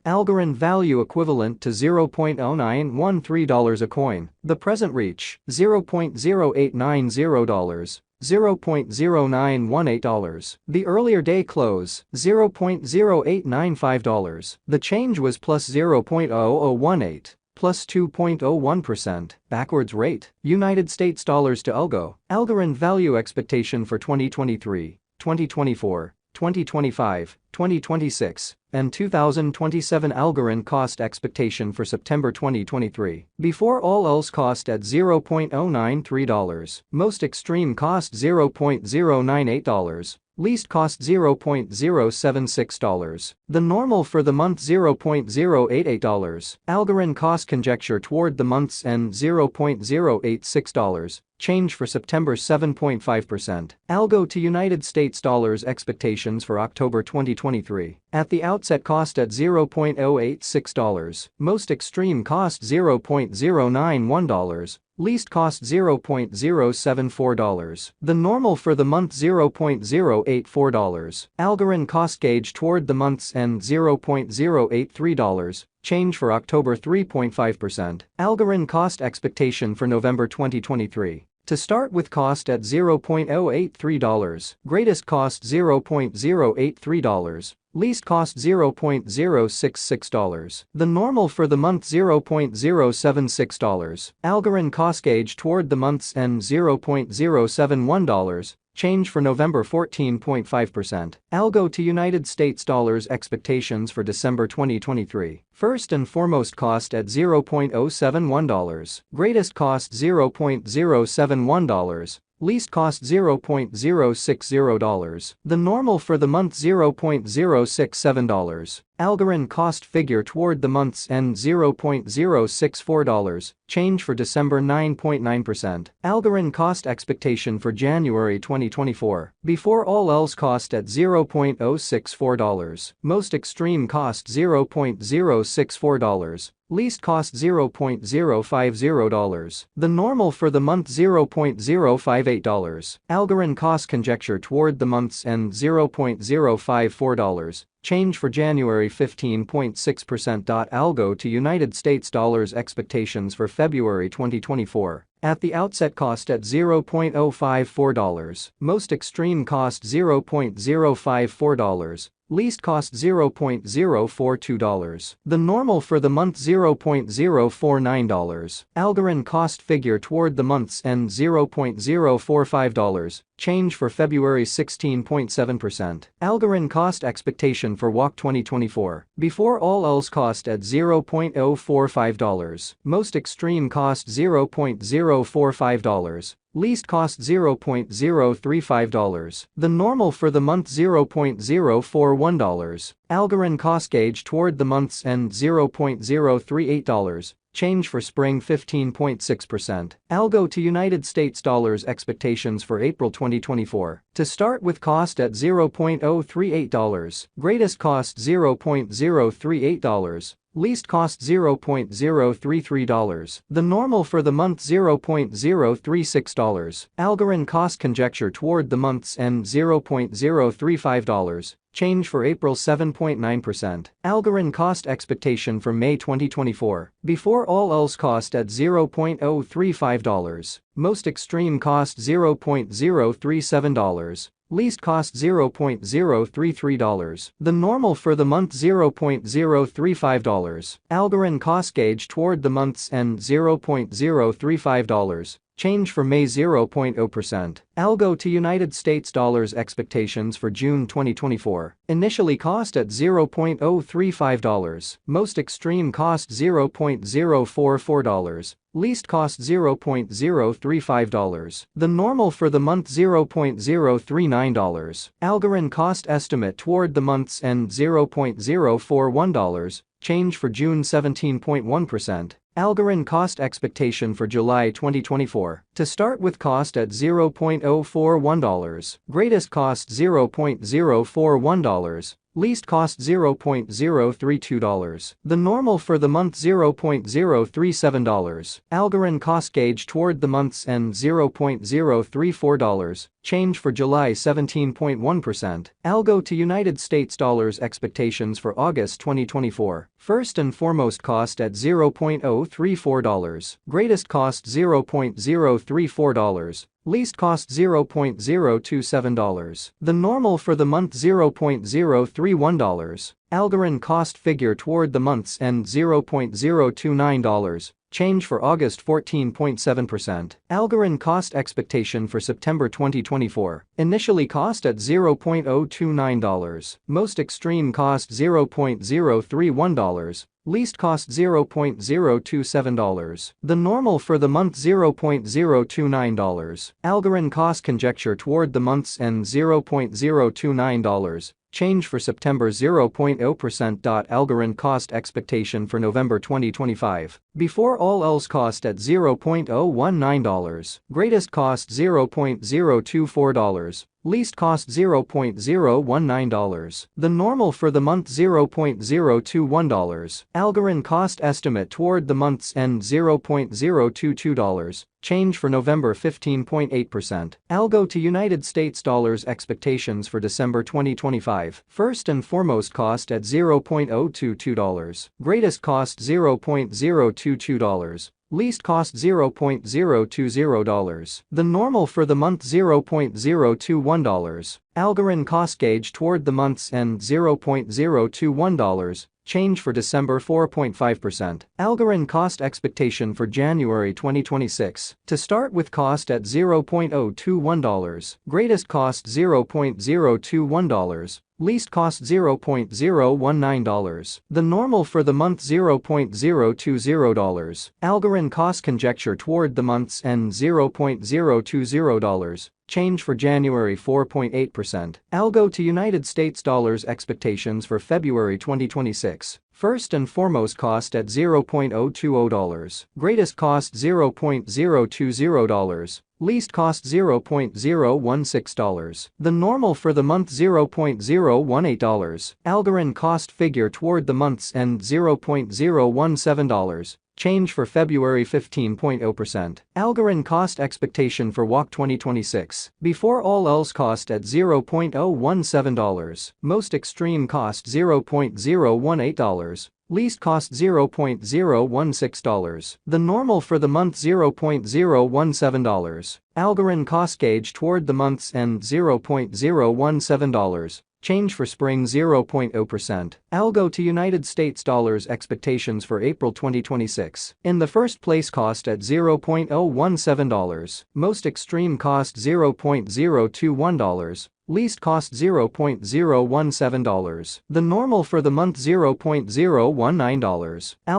Algorand value equivalent to $0.0913 a coin. The present reach, $0.0890. $0.0918. The earlier day close, $0.0895. The change was plus 0.0018. Plus 2.01%. Backwards rate. United States dollars to Algo. Algorand value expectation for 2023, 2024, 2025, 2026, and 2027. Algorand cost expectation for September 2023. Before all else cost at $0.093. Most extreme cost $0.098. Least cost $0.076. The normal for the month $0.088. Algorand cost conjecture toward the month's end $0.086. Change for September 7.5%. Algo to United States dollars expectations for October 2023. At the outset cost at $0.086. Most extreme cost $0.091. Least cost $0.074. The normal for the month $0.084. Algorand cost gauge toward the month's end $0.083. Change for October 3.5%. Algorand cost expectation for November 2023. To start with cost at $0.083. Greatest cost $0.083. Least cost $0.066. The normal for the month $0.076. Algorand cost gauge toward the month's end $0.071. Change for November 14.5%. Algo to United States dollars expectations for December 2023. First and foremost cost at $0.071. Greatest cost $0.071. Least cost $0.060. The normal for the month $0.067. Algorand cost figure toward the month's end $0.064. Change for December 9.9%. Algorand cost expectation for January 2024. Before all else cost at $0.064. Most extreme cost $0.064. Least cost $0.050. The normal for the month $0.058. Algorand cost conjecture toward the month's end $0.054. Change for January 15.6%. Algo to United States dollars expectations for February 2024. At the outset cost at $0.054. Most extreme cost $0.054. Least cost $0.042. The normal for the month $0.049. Algorand cost figure toward the month's end $0.045. Change for February 16.7%. Algorand cost expectation for WOC 2024. Before all else cost at $0.045. Most extreme cost $0.045. Least cost $0.035. The normal for the month $0.041. Algorand cost gauge toward the month's end $0.038. Change for spring 15.6%. Algo to United States dollars expectations for April 2024. To start with cost at $0.038. Greatest cost $0.038. Least cost $0.033. The normal for the month $0.036. Algorand cost conjecture toward the month's end $0.035. Change for April 7.9%. Algorand cost expectation for May 2024. Before all else cost at $0.035. Most extreme cost $0.037. Least cost $0.033. The normal for the month $0.035. Algorand cost gauge toward the month's end $0.035. Change for May 0.0%. Algo to United States dollars expectations for June 2024. Initially cost at $0.035. Most extreme cost $0.044. Least cost $0.035. The normal for the month $0.039. Algorand cost estimate toward the month's end $0.041. Change for June 17.1%. Algorand cost expectation for July 2024. To start with cost at $0.041. Greatest cost $0.041. Least cost $0.032. The normal for the month $0.037. Algorand cost gauge toward the month's end $0.034. Change for July 17.1%. Algo to United States dollars expectations for August 2024. First and foremost cost at $0.034. Greatest cost $0.034. Least cost $0.027. The normal for the month $0.031. Algorand cost figure toward the month's end $0.029. Change for August 14.7%. Algorand cost expectation for September 2024. Initially cost at $0.029. Most extreme cost $0.031. Least cost $0.027. The normal for the month $0.029. Algorand cost conjecture toward the month's end $0.029. Change for September 0.0%. Algorand cost expectation for November 2025. Before all else cost at $0.019. Greatest cost $0.024. Least cost $0.019. The normal for the month $0.021. Algorand cost estimate toward the month's end $0.022. Change for November 15.8%. Algo to United States dollars expectations for December 2025. First and foremost cost at $0.022. Greatest cost $0.022. Least cost $0.020. The normal for the month $0.021. Algorand cost gauge toward the month's end $0.021. Change for December 4.5%. Algorand cost expectation for January 2026. To start with cost at $0.021. Greatest cost $0.021. Least cost $0.019. The normal for the month $0.020. Algorand cost conjecture toward the month's end $0.020. Change for January 4.8%. Algo to United States dollars expectations for February 2026. First and foremost cost at $0.020. Greatest cost $0.020. Least cost $0.016. The normal for the month $0.018. Algorand cost figure toward the month's end $0.017. Change for February 15.0%. Algorand cost expectation for WOC 2026. Before all else cost at $0.017. Most extreme cost $0.018. Least cost $0.016. The normal for the month $0.017. Algorand cost gauge toward the month's end $0.017. Change for spring 0.0%. Algo to United States dollars expectations for April 2026. In the first place cost at $0.017. Most extreme cost $0.021. Least cost $0.017. The normal for the month $0.019.